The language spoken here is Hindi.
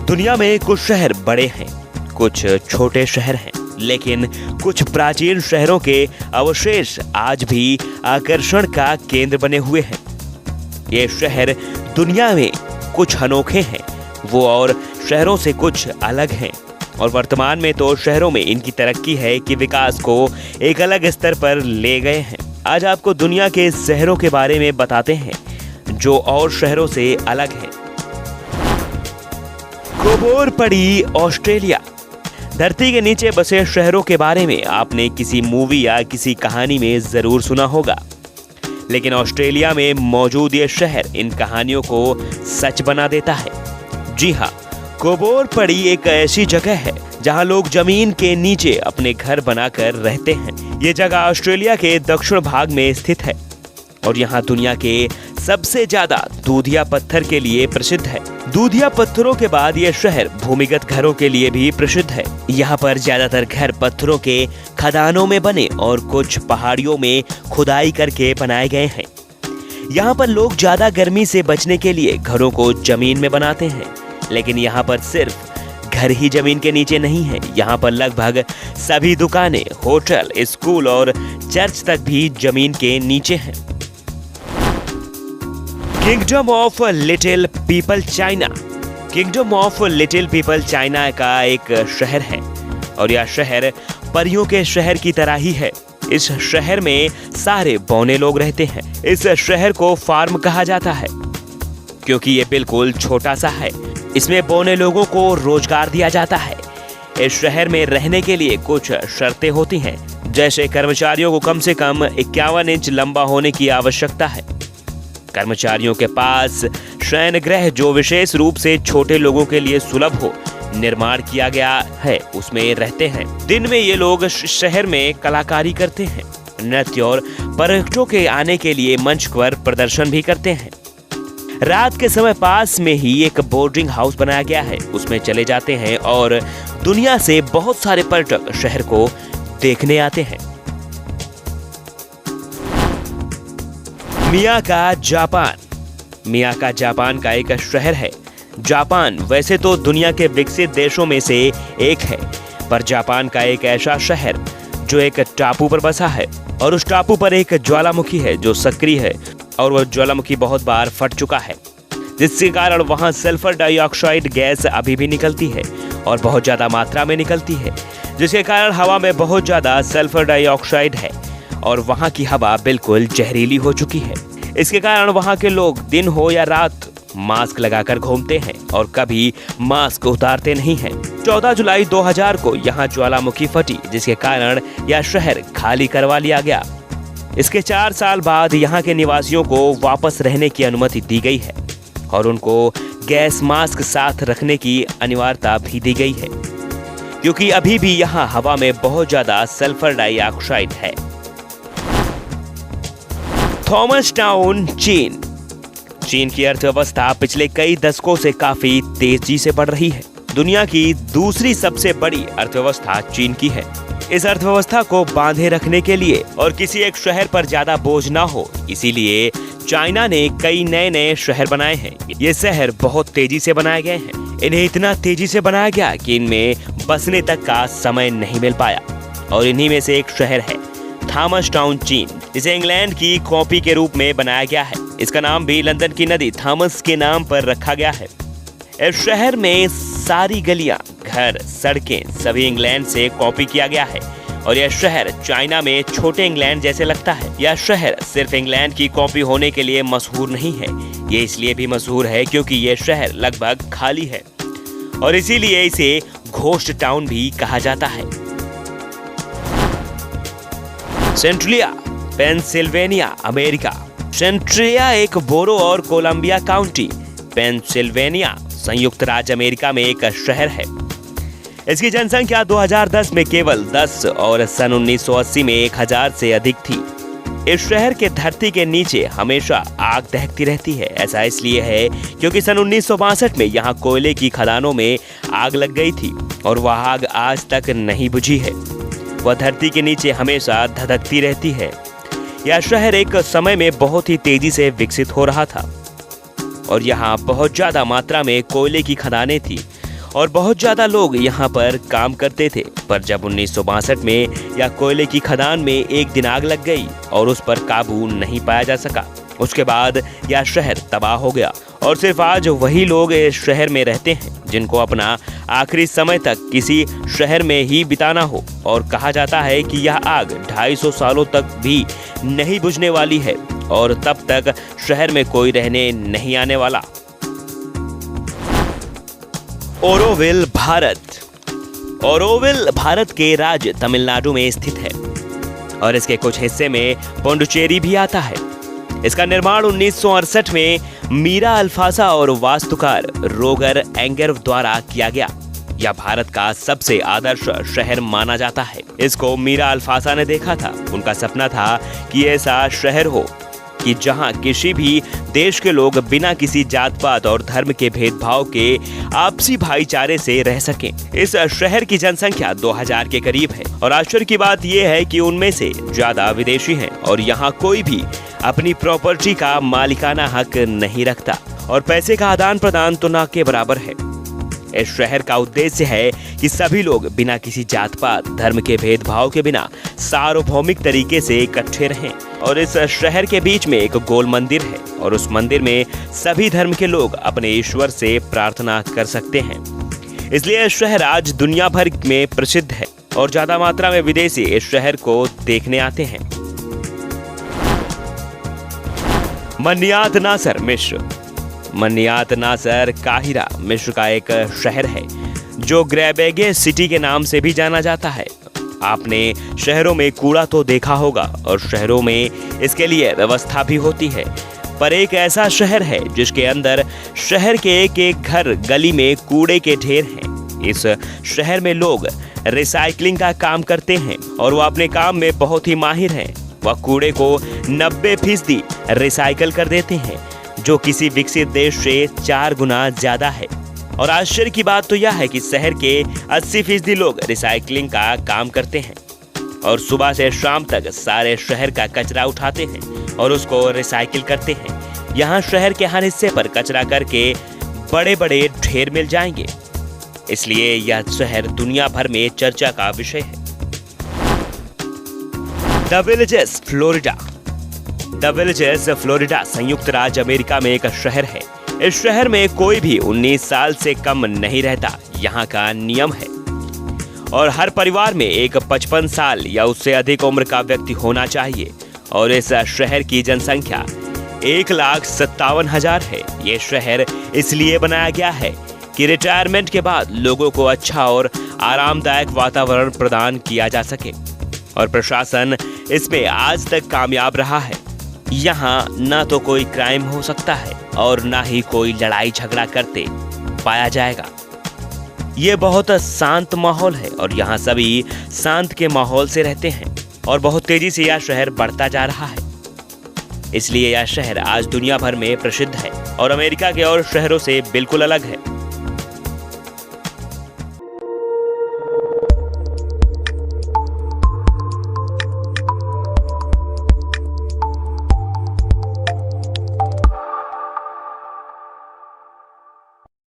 दुनिया में कुछ शहर बड़े हैं, कुछ छोटे शहर हैं, लेकिन कुछ प्राचीन शहरों के अवशेष आज भी आकर्षण का केंद्र बने हुए हैं। ये शहर दुनिया में कुछ अनोखे हैं, वो और शहरों से कुछ अलग हैं, और वर्तमान में तो शहरों में इनकी तरक्की है कि विकास को एक अलग स्तर पर ले गए हैं। आज आपको दुनिया के शहरों के बारे में बताते हैं जो और शहरों से अलग हैं। कोबोर पड़ी, ऑस्ट्रेलिया। धरती के नीचे बसे शहरों के बारे में आपने किसी मूवी या किसी कहानी में जरूर सुना होगा, लेकिन ऑस्ट्रेलिया में मौजूद ये शहर इन कहानियों को सच बना देता है। जी हाँ, कोबोर पड़ी एक ऐसी जगह है जहां लोग जमीन के नीचे अपने घर बनाकर रहते हैं। ये जगह ऑस्ट्रेलिया के दक्षिण भाग में स्थित है और यहाँ दुनिया के सबसे ज्यादा दूधिया पत्थर के लिए प्रसिद्ध है। दूधिया पत्थरों के बाद यह शहर भूमिगत घरों के लिए भी प्रसिद्ध है। यहाँ पर ज्यादातर घर पत्थरों के खदानों में बने और कुछ पहाड़ियों में खुदाई करके बनाए गए हैं। यहाँ पर लोग ज्यादा गर्मी से बचने के लिए घरों को जमीन में बनाते हैं, लेकिन यहाँ पर सिर्फ घर ही जमीन के नीचे नहीं है। यहाँ पर लगभग सभी दुकानें, होटल, स्कूल और चर्च तक भी जमीन के नीचे हैं। Kingdom of little people, China. Kingdom of little people China का एक शहर है और यह शहर परियों के शहर की तरह ही है। इस शहर में सारे बौने लोग रहते हैं। इस शहर को फार्म कहा जाता है क्योंकि ये बिल्कुल छोटा सा है। इसमें बौने लोगों को रोजगार दिया जाता है। इस शहर में रहने के लिए कुछ शर्तें होती हैं, जैसे कर्मचारियों को कम से कम 51 इंच लंबा होने की आवश्यकता है। कर्मचारियों के पास शयन गृह जो विशेष रूप से छोटे लोगों के लिए सुलभ हो, निर्माण किया गया है, उसमें रहते हैं। दिन में ये लोग शहर में कलाकारी करते हैं, नृत्य और पर्यटकों के आने के लिए मंच पर प्रदर्शन भी करते हैं। रात के समय पास में ही एक बोर्डिंग हाउस बनाया गया है, उसमें चले जाते हैं और दुनिया से बहुत सारे पर्यटक शहर को देखने आते हैं। मियाका, जापान। मियाका जापान का एक शहर है। जापान वैसे तो दुनिया के विकसित देशों में से एक है, पर जापान का एक ऐसा शहर जो एक टापू पर बसा है और उस टापू पर एक ज्वालामुखी है जो सक्रिय है और वह ज्वालामुखी बहुत बार फट चुका है, जिसके कारण वहां सल्फर डाइऑक्साइड गैस अभी भी निकलती है और बहुत ज्यादा मात्रा में निकलती है, जिसके कारण हवा में बहुत ज्यादा सल्फर डाइऑक्साइड है और वहां की हवा बिल्कुल जहरीली हो चुकी है। इसके कारण वहां के लोग दिन हो या रात मास्क लगाकर घूमते हैं और कभी मास्क उतारते नहीं हैं। 14 जुलाई 2000 को यहाँ ज्वालामुखी फटी, जिसके कारण यह शहर खाली करवा लिया गया। इसके 4 साल बाद यहाँ के निवासियों को वापस रहने की अनुमति दी गई है और उनको गैस मास्क साथ रखने की अनिवार्यता भी दी गई है, क्योंकि अभी भी यहाँ हवा में बहुत ज्यादा सल्फर डाइऑक्साइड है। थॉमस टाउन, चीन। चीन की अर्थव्यवस्था पिछले कई दशकों से काफी तेजी से बढ़ रही है। दुनिया की दूसरी सबसे बड़ी अर्थव्यवस्था चीन की है। इस अर्थव्यवस्था को बांधे रखने के लिए और किसी एक शहर पर ज्यादा बोझ ना हो, इसीलिए चाइना ने कई नए नए शहर बनाए हैं। ये शहर बहुत तेजी से बनाए गए हैं। इन्हें इतना तेजी से बनाया गया कि इनमें बसने तक का समय नहीं मिल पाया, और इन्हीं में से एक शहर है थॉमस टाउन, चीन, जिसे इंग्लैंड की कॉपी के रूप में बनाया गया है। इसका नाम भी लंदन की नदी थॉमस के नाम पर रखा गया है। इस शहर में सारी गलियां, घर, सड़कें सभी इंग्लैंड से कॉपी किया गया है और यह शहर चाइना में छोटे इंग्लैंड जैसे लगता है। यह शहर सिर्फ इंग्लैंड की कॉपी होने के लिए मशहूर नहीं है, ये इसलिए भी मशहूर है क्योंकि यह शहर लगभग खाली है और इसीलिए इसे घोस्ट टाउन भी कहा जाता है। सेंट्रिया, पेंसिल्वेनिया, अमेरिका। सेंट्रिया एक बोरो और कोलंबिया काउंटी, पेंसिल्वेनिया, संयुक्त राज्य अमेरिका में एक शहर है। इसकी जनसंख्या 2010 में केवल 10 और सन 1980 में 1000 से अधिक थी। इस शहर के धरती के नीचे हमेशा आग दहकती रहती है। ऐसा इसलिए है क्योंकि सन 1962 में यहाँ कोयले की खदानों में आग लग गई थी और वह आग आज तक नहीं बुझी है। वह धरती के नीचे हमेशा धधकती रहती है। यह शहर एक समय में बहुत ही तेजी से विकसित हो रहा था और यहाँ बहुत ज्यादा मात्रा में कोयले की खदानें थी और बहुत ज्यादा लोग यहाँ पर काम करते थे। पर जब 1962 में यह कोयले की खदान में एक दिन आग लग गई और उस पर काबू नहीं पाया जा सका, उसके बाद यह शहर तबाह हो गया और सिर्फ आज वही लोग इस शहर में रहते हैं जिनको अपना आखिरी समय तक किसी शहर में ही बिताना हो। और कहा जाता है कि यह आग 250 सालों तक भी नहीं बुझने वाली है और तब तक शहर में कोई रहने नहीं आने वाला। ओरोविल भारत के राज्य तमिलनाडु में स्थित है और इसके कुछ हिस्से में पुडुचेरी भी आता है। इसका निर्माण 1968 में मीरा अल्फासा और वास्तुकार रोगर एंगर द्वारा किया गया। यह भारत का सबसे आदर्श शहर माना जाता है। इसको मीरा अल्फासा ने देखा था। उनका सपना था कि ऐसा शहर हो कि जहां किसी भी देश के लोग बिना किसी जात पात और धर्म के भेदभाव के आपसी भाईचारे से रह सकें। इस शहर की जनसंख्या 2000 के करीब है और आश्चर्य की बात यह है कि उनमें से ज्यादा विदेशी हैं और यहाँ कोई भी अपनी प्रॉपर्टी का मालिकाना हक नहीं रखता और पैसे का आदान प्रदान तो ना के बराबर है। इस शहर का उद्देश्य है कि सभी लोग बिना किसी जात पात धर्म के भेदभाव के बिना सार्वभौमिक तरीके से इकट्ठे रहें। और इस शहर के बीच में एक गोल मंदिर है और उस मंदिर में सभी धर्म के लोग अपने ईश्वर से प्रार्थना कर सकते हैं। इसलिए यह शहर आज दुनिया भर में प्रसिद्ध है और ज्यादा मात्रा में विदेशी इस शहर को देखने आते हैं। मन्यात नासर मिस्र। मन्यात नासर काहिरा मिस्र का एक शहर है जो ग्रेबेगे सिटी के नाम से भी जाना जाता है। आपने शहरों में कूड़ा तो देखा होगा और शहरों में इसके लिए व्यवस्था भी होती है, पर एक ऐसा शहर है जिसके अंदर शहर के एक एक घर गली में कूड़े के ढेर हैं। इस शहर में लोग रिसाइकलिंग का काम करते हैं और वो अपने काम में बहुत ही माहिर हैं। वह कूड़े को 90% रिसाइकल कर देते हैं, जो किसी विकसित देश से 4 गुना ज्यादा है। और आश्चर्य की बात तो यह है कि शहर के 80% लोग रिसाइकलिंग का काम करते हैं और सुबह से शाम तक सारे शहर का कचरा उठाते हैं और उसको रिसाइकिल करते हैं। यहाँ शहर के हर हिस्से पर कचरा करके बड़े बड़े ढेर मिल जाएंगे, इसलिए यह शहर दुनिया भर में चर्चा का विषय है। The villages, Florida. The villages, Florida संयुक्त राज्य अमेरिका में एक शहर है। इस शहर में कोई भी 19 साल से कम नहीं रहता, यहाँ का नियम है। और हर परिवार में एक 55 साल या उससे अधिक उम्र का व्यक्ति होना चाहिए। और इस शहर की जनसंख्या 1,57,000 है। ये शहर इसलिए बनाया गया है कि रिटायरमेंट के बाद लोगों को अच्छा और आरामदायक वातावरण प्रदान किया जा सके और प्रशासन इसमें आज तक कामयाब रहा है। यहाँ ना तो कोई क्राइम हो सकता है और ना ही कोई लड़ाई झगड़ा करते पाया जाएगा। ये बहुत शांत माहौल है और यहाँ सभी शांत के माहौल से रहते हैं और बहुत तेजी से यह शहर बढ़ता जा रहा है। इसलिए यह शहर आज दुनिया भर में प्रसिद्ध है और अमेरिका के और शहरों से बिल्कुल अलग है।